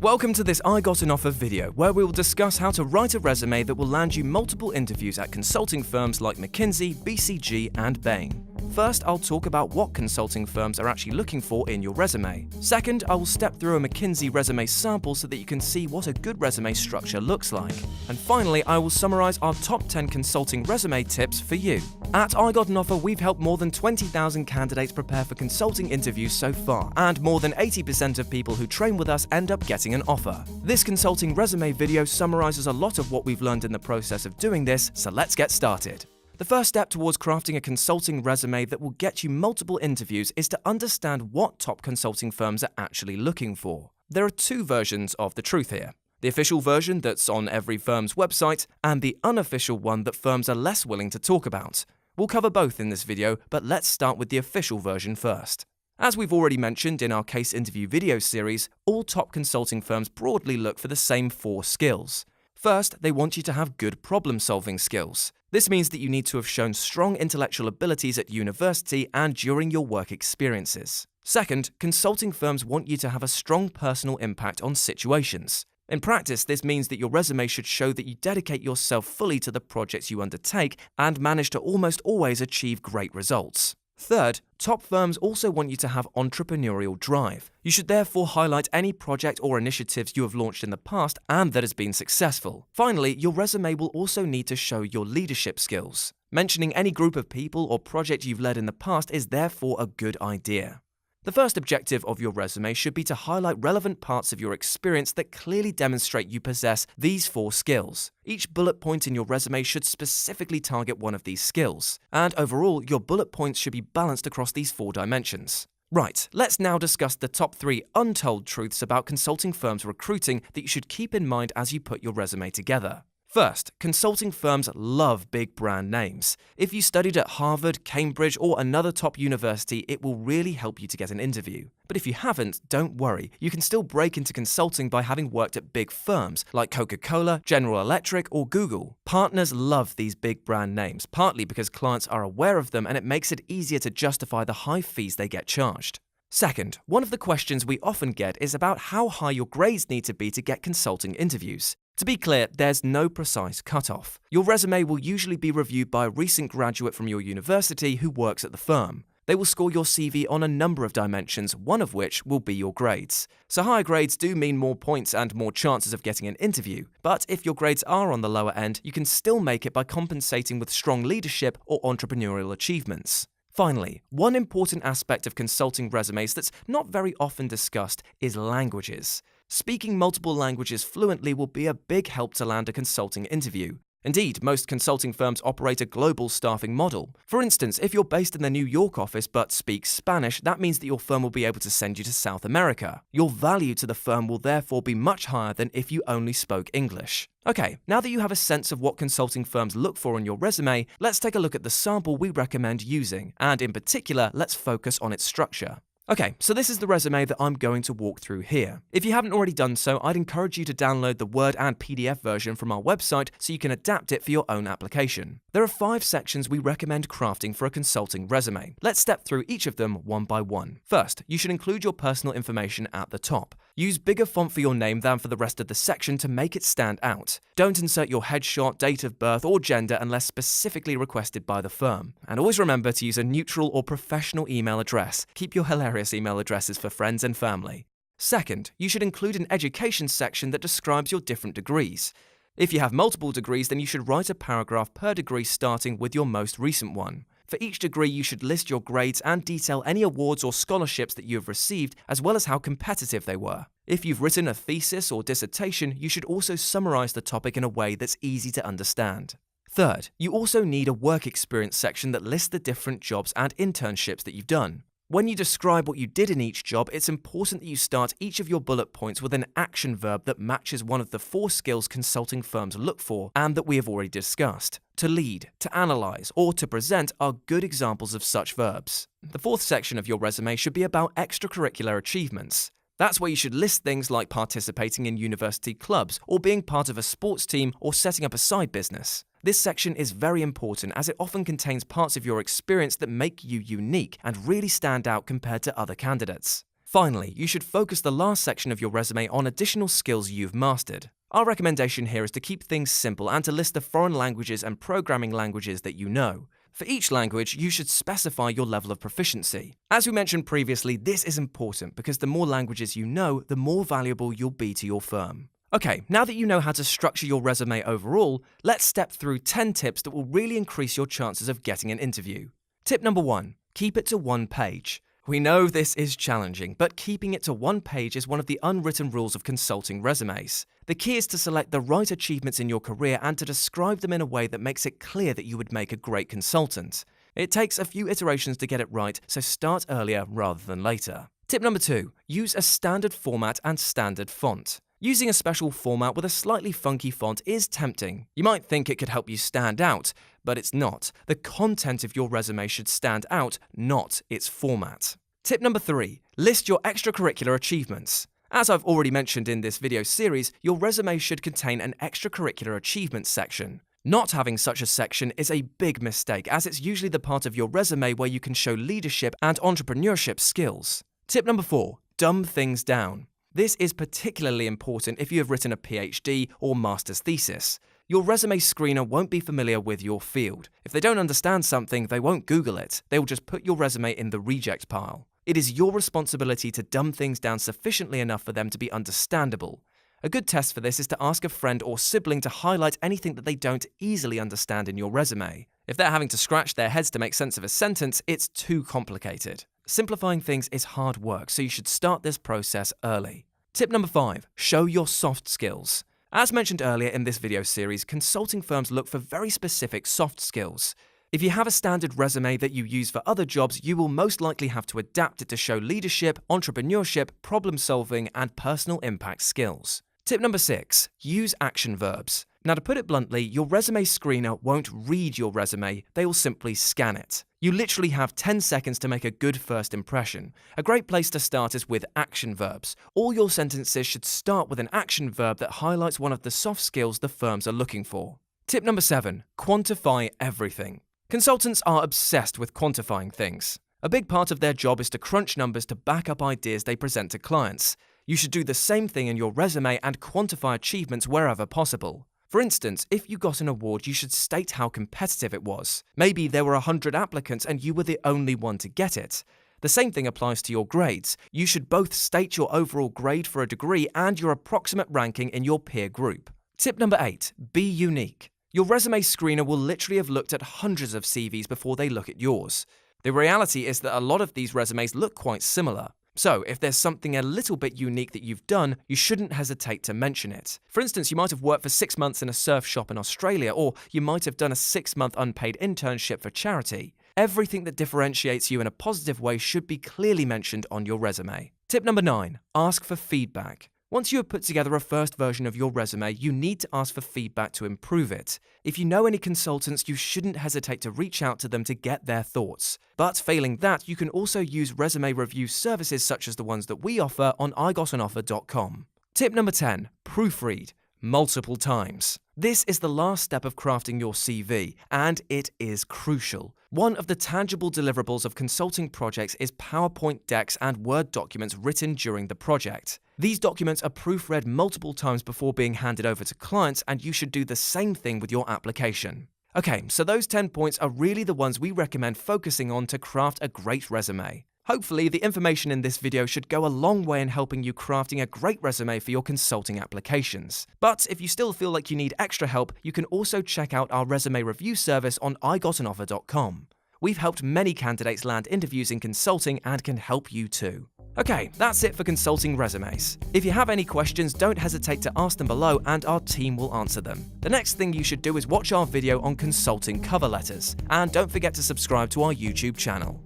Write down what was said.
Welcome to this I Got an Offer video, where we will discuss how to write a resume that will land you multiple interviews at consulting firms like McKinsey, BCG and Bain. First, I'll talk about what consulting firms are actually looking for in your resume. Second, I will step through a McKinsey resume sample so that you can see what a good resume structure looks like. And finally, I will summarize our top 10 consulting resume tips for you. At IGotAnOffer, we've helped more than 20,000 candidates prepare for consulting interviews so far, and more than 80% of people who train with us end up getting an offer. This consulting resume video summarizes a lot of what we've learned in the process of doing this, so let's get started. The first step towards crafting a consulting resume that will get you multiple interviews is to understand what top consulting firms are actually looking for. There are two versions of the truth here. The official version that's on every firm's website, and the unofficial one that firms are less willing to talk about. We'll cover both in this video, but let's start with the official version first. As we've already mentioned in our case interview video series, all top consulting firms broadly look for the same 4 skills. First, they want you to have good problem-solving skills. This means that you need to have shown strong intellectual abilities at university and during your work experiences. Second, consulting firms want you to have a strong personal impact on situations. In practice, this means that your resume should show that you dedicate yourself fully to the projects you undertake and manage to almost always achieve great results. Third, top firms also want you to have entrepreneurial drive. You should therefore highlight any project or initiatives you have launched in the past and that has been successful. Finally, your resume will also need to show your leadership skills. Mentioning any group of people or project you've led in the past is therefore a good idea. The first objective of your resume should be to highlight relevant parts of your experience that clearly demonstrate you possess these 4 skills. Each bullet point in your resume should specifically target one of these skills, and overall, your bullet points should be balanced across these 4 dimensions. Right, let's now discuss the top 3 untold truths about consulting firms recruiting that you should keep in mind as you put your resume together. First, consulting firms love big brand names. If you studied at Harvard, Cambridge, or another top university, it will really help you to get an interview. But if you haven't, don't worry. You can still break into consulting by having worked at big firms like Coca-Cola, General Electric, or Google. Partners love these big brand names, partly because clients are aware of them and it makes it easier to justify the high fees they get charged. Second, one of the questions we often get is about how high your grades need to be to get consulting interviews. To be clear, there's no precise cutoff. Your resume will usually be reviewed by a recent graduate from your university who works at the firm. They will score your CV on a number of dimensions, one of which will be your grades. So higher grades do mean more points and more chances of getting an interview, but if your grades are on the lower end, you can still make it by compensating with strong leadership or entrepreneurial achievements. Finally, one important aspect of consulting resumes that's not very often discussed is languages. Speaking multiple languages fluently will be a big help to land a consulting interview. Indeed, most consulting firms operate a global staffing model. For instance, if you're based in the New York office but speak Spanish, that means that your firm will be able to send you to South America. Your value to the firm will therefore be much higher than if you only spoke English. Okay, now that you have a sense of what consulting firms look for in your resume, let's take a look at the sample we recommend using, and in particular, let's focus on its structure. Okay, so this is the resume that I'm going to walk through here. If you haven't already done so, I'd encourage you to download the Word and PDF version from our website so you can adapt it for your own application. There are 5 sections we recommend crafting for a consulting resume. Let's step through each of them one by one. First, you should include your personal information at the top. Use bigger font for your name than for the rest of the section to make it stand out. Don't insert your headshot, date of birth, or gender unless specifically requested by the firm. And always remember to use a neutral or professional email address. Keep your hilarious email addresses for friends and family. Second, you should include an education section that describes your different degrees. If you have multiple degrees, then you should write a paragraph per degree starting with your most recent one. For each degree, you should list your grades and detail any awards or scholarships that you have received, as well as how competitive they were. If you've written a thesis or dissertation, you should also summarize the topic in a way that's easy to understand. Third, you also need a work experience section that lists the different jobs and internships that you've done. When you describe what you did in each job, it's important that you start each of your bullet points with an action verb that matches one of the 4 skills consulting firms look for and that we have already discussed. To lead, to analyze, or to present are good examples of such verbs. The 4th section of your resume should be about extracurricular achievements. That's where you should list things like participating in university clubs, or being part of a sports team, or setting up a side business. This section is very important as it often contains parts of your experience that make you unique and really stand out compared to other candidates. Finally, you should focus the last section of your resume on additional skills you've mastered. Our recommendation here is to keep things simple and to list the foreign languages and programming languages that you know. For each language, you should specify your level of proficiency. As we mentioned previously, this is important because the more languages you know, the more valuable you'll be to your firm. Okay, now that you know how to structure your resume overall, let's step through 10 tips that will really increase your chances of getting an interview. Tip number 1, keep it to one page. We know this is challenging, but keeping it to one page is one of the unwritten rules of consulting resumes. The key is to select the right achievements in your career and to describe them in a way that makes it clear that you would make a great consultant. It takes a few iterations to get it right, so start earlier rather than later. Tip number 2, use a standard format and standard font. Using a special format with a slightly funky font is tempting. You might think it could help you stand out, but it's not. The content of your resume should stand out, not its format. Tip number 3, list your extracurricular achievements. As I've already mentioned in this video series, your resume should contain an extracurricular achievements section. Not having such a section is a big mistake, as it's usually the part of your resume where you can show leadership and entrepreneurship skills. Tip number 4, dumb things down. This is particularly important if you have written a PhD or master's thesis. Your resume screener won't be familiar with your field. If they don't understand something, they won't Google it. They will just put your resume in the reject pile. It is your responsibility to dumb things down sufficiently enough for them to be understandable. A good test for this is to ask a friend or sibling to highlight anything that they don't easily understand in your resume. If they're having to scratch their heads to make sense of a sentence, it's too complicated. Simplifying things is hard work, so you should start this process early. Tip number 5, show your soft skills. As mentioned earlier in this video series, consulting firms look for very specific soft skills. If you have a standard resume that you use for other jobs, you will most likely have to adapt it to show leadership, entrepreneurship, problem-solving, and personal impact skills. Tip number 6, use action verbs. Now, to put it bluntly, your resume screener won't read your resume, they will simply scan it. You literally have 10 seconds to make a good first impression. A great place to start is with action verbs. All your sentences should start with an action verb that highlights one of the soft skills the firms are looking for. Tip number 7, quantify everything. Consultants are obsessed with quantifying things. A big part of their job is to crunch numbers to back up ideas they present to clients. You should do the same thing in your resume and quantify achievements wherever possible. For instance, if you got an award, you should state how competitive it was. Maybe there were 100 applicants and you were the only one to get it. The same thing applies to your grades. You should both state your overall grade for a degree and your approximate ranking in your peer group. Tip number 8, be unique. Your resume screener will literally have looked at hundreds of CVs before they look at yours. The reality is that a lot of these resumes look quite similar. So, if there's something a little bit unique that you've done, you shouldn't hesitate to mention it. For instance, you might have worked for 6 months in a surf shop in Australia, or you might have done a 6-month unpaid internship for charity. Everything that differentiates you in a positive way should be clearly mentioned on your resume. Tip number 9, ask for feedback. Once you have put together a first version of your resume, you need to ask for feedback to improve it. If you know any consultants, you shouldn't hesitate to reach out to them to get their thoughts. But failing that, you can also use resume review services such as the ones that we offer on IGotAnOffer.com. Tip number 10, proofread multiple times. This is the last step of crafting your CV, and it is crucial. One of the tangible deliverables of consulting projects is PowerPoint decks and Word documents written during the project. These documents are proofread multiple times before being handed over to clients, and you should do the same thing with your application. Okay, so those 10 points are really the ones we recommend focusing on to craft a great resume. Hopefully, the information in this video should go a long way in helping you crafting a great resume for your consulting applications. But if you still feel like you need extra help, you can also check out our resume review service on IGotAnOffer.com. We've helped many candidates land interviews in consulting and can help you too. Okay, that's it for consulting resumes. If you have any questions, don't hesitate to ask them below and our team will answer them. The next thing you should do is watch our video on consulting cover letters. And don't forget to subscribe to our YouTube channel.